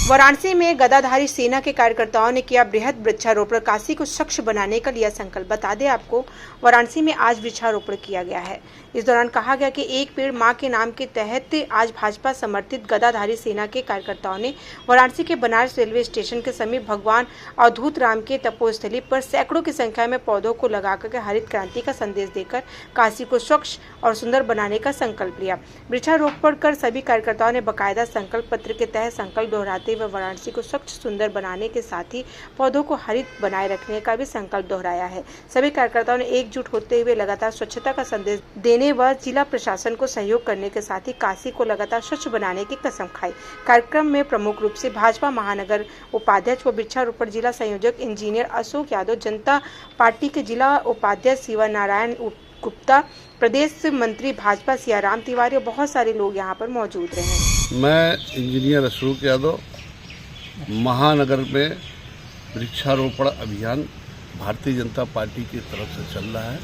वाराणसी में गदाधारी सेना के कार्यकर्ताओं ने किया बृहद वृक्षारोपण। काशी को स्वच्छ बनाने का लिया संकल्प। बता दें आपको, वाराणसी में आज वृक्षारोपण किया गया है। इस दौरान कहा गया कि एक पेड़ मां के नाम के तहत आज भाजपा समर्थित गदाधारी सेना के कार्यकर्ताओं ने वाराणसी के बनारस रेलवे स्टेशन के समीप भगवान अवधूत राम के तपोस्थली पर सैकड़ों की संख्या में पौधों को लगाकर के हरित क्रांति का संदेश देकर काशी को स्वच्छ और सुंदर बनाने का संकल्प लिया। वृक्षारोपण कर सभी कार्यकर्ताओं ने बाकायदा संकल्प पत्र के तहत संकल्प दोहराते हुए वाराणसी को स्वच्छ सुंदर बनाने के साथ ही पौधों को हरित बनाए रखने का भी संकल्प दोहराया है। सभी कार्यकर्ताओं ने एकजुट होते हुए लगातार स्वच्छता का संदेश देने व जिला प्रशासन को सहयोग करने के साथ ही काशी को लगातार स्वच्छ बनाने की कसम खाई। कार्यक्रम में प्रमुख रूप से भाजपा महानगर उपाध्यक्ष व वृक्षारोपण जिला संयोजक इंजीनियर अशोक यादव, जनता पार्टी के जिला उपाध्यक्ष शिवा नारायण गुप्ता, प्रदेश मंत्री भाजपा सियाराम तिवारी और बहुत सारे लोग यहाँ पर मौजूद रहे। मैं इंजीनियर अशोक यादव, महानगर में वृक्षारोपण अभियान भारतीय जनता पार्टी की तरफ से चल रहा है,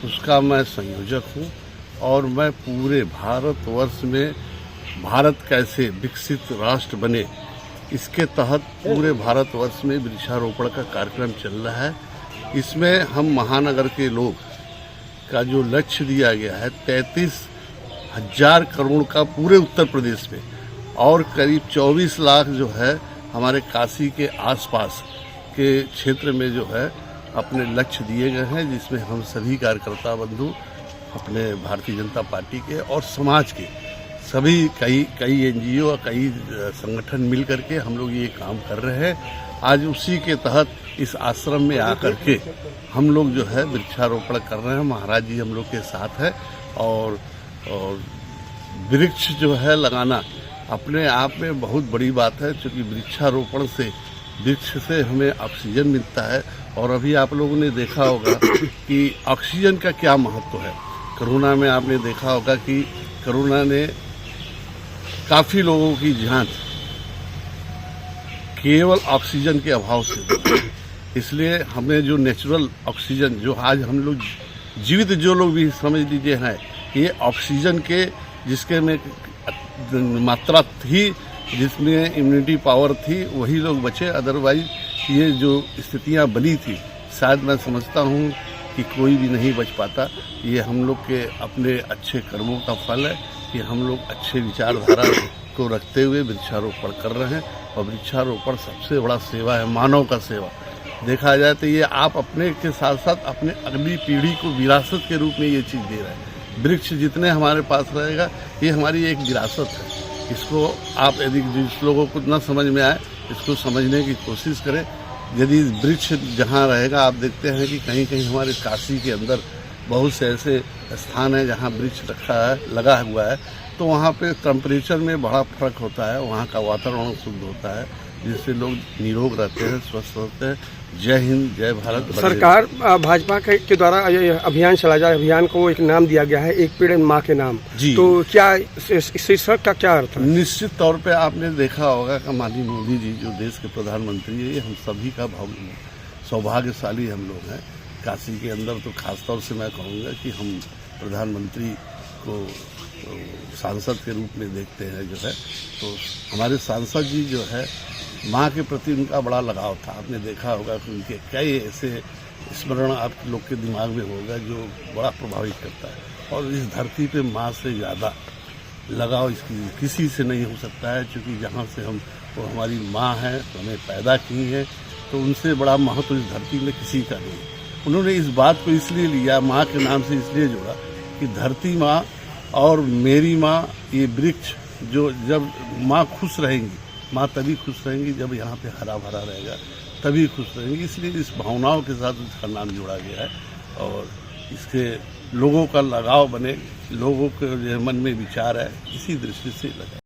उसका मैं संयोजक हूँ और मैं पूरे भारतवर्ष में भारत कैसे विकसित राष्ट्र बने, इसके तहत पूरे भारतवर्ष में वृक्षारोपण का कार्यक्रम चल रहा है। इसमें हम महानगर के लोग का जो लक्ष्य दिया गया है 33,000 करोड़ का पूरे उत्तर प्रदेश में और करीब 24 लाख जो है हमारे काशी के आसपास के क्षेत्र में जो है अपने लक्ष्य दिए गए हैं, जिसमें हम सभी कार्यकर्ता बंधु अपने भारतीय जनता पार्टी के और समाज के सभी कई एनजीओ और कई संगठन मिल करके हम लोग ये काम कर रहे हैं। आज उसी के तहत इस आश्रम में आकर के हम लोग जो है वृक्षारोपण कर रहे हैं। महाराज जी हम लोग के साथ है और वृक्ष जो है लगाना अपने आप में बहुत बड़ी बात है, क्योंकि वृक्षारोपण से वृक्ष से हमें ऑक्सीजन मिलता है। और अभी आप लोगों ने देखा होगा कि ऑक्सीजन का क्या महत्व है। कोरोना में आपने देखा होगा कि कोरोना ने काफ़ी लोगों की जान केवल ऑक्सीजन के अभाव से, इसलिए हमें जो नेचुरल ऑक्सीजन जो आज हम लोग जीवित जो लोग भी समझ लीजिए हैं, ये ऑक्सीजन के जिसके में मात्रा थी, जिसमें इम्यूनिटी पावर थी, वही लोग बचे। अदरवाइज ये जो स्थितियां बनी थी, शायद मैं समझता हूँ कि कोई भी नहीं बच पाता। ये हम लोग के अपने अच्छे कर्मों का फल है कि हम लोग अच्छे विचारधारा को रखते हुए वृक्षारोपण कर रहे हैं। और वृक्षारोपण सबसे बड़ा सेवा है, मानव का सेवा। देखा जाए तो ये आप अपने के साथ साथ अपने अगली पीढ़ी को विरासत के रूप में ये चीज़ दे रहे हैं। वृक्ष जितने हमारे पास रहेगा, ये हमारी एक विरासत है। इसको आप यदि जिस लोगों को न समझ में आए, इसको समझने की कोशिश करें। यदि वृक्ष जहाँ रहेगा, आप देखते हैं कि कहीं कहीं हमारे काशी के अंदर बहुत से ऐसे स्थान हैं जहाँ वृक्ष लगा हुआ है, तो वहाँ पे टेम्परेचर में बड़ा फर्क होता है, वहाँ का वातावरण शुद्ध होता है, जिससे लोग निरोग रहते हैं, स्वस्थ होते हैं। जय हिंद, जय भारत। सरकार भाजपा के द्वारा अभियान चला जाए, अभियान को एक नाम दिया गया है, एक पेड़ माँ के नाम जी, तो क्या शीर्षक का क्या अर्थ है? निश्चित तौर पे आपने देखा होगा कि माननीय मोदी जी जो देश के प्रधानमंत्री है, ये हम सभी का सौभाग्यशाली हम लोग हैं। काशी के अंदर तो खासतौर से मैं कहूँगा कि हम प्रधानमंत्री को सांसद के रूप में देखते हैं जो है। तो हमारे सांसद जी जो है, माँ के प्रति उनका बड़ा लगाव था। आपने देखा होगा कि उनके कई ऐसे स्मरण आप लोग के दिमाग में होगा जो बड़ा प्रभावित करता है। और इस धरती पे माँ से ज़्यादा लगाव इसकी किसी से नहीं हो सकता है, क्योंकि जहाँ से हम वो हमारी माँ है, तो हमें पैदा की है, तो उनसे बड़ा महत्व इस धरती में किसी का नहीं। उन्होंने इस बात को इसलिए लिया, माँ के नाम से इसलिए जोड़ा कि धरती माँ और मेरी माँ, ये वृक्ष जो जब माँ खुश रहेंगी, माँ तभी खुश रहेंगी जब यहाँ पे हरा भरा रहेगा, तभी खुश रहेंगी। इसलिए इस भावनाओं के साथ इसका नाम जोड़ा गया है और इसके लोगों का लगाव बने, लोगों के मन में विचार है, इसी दृष्टि से लगा।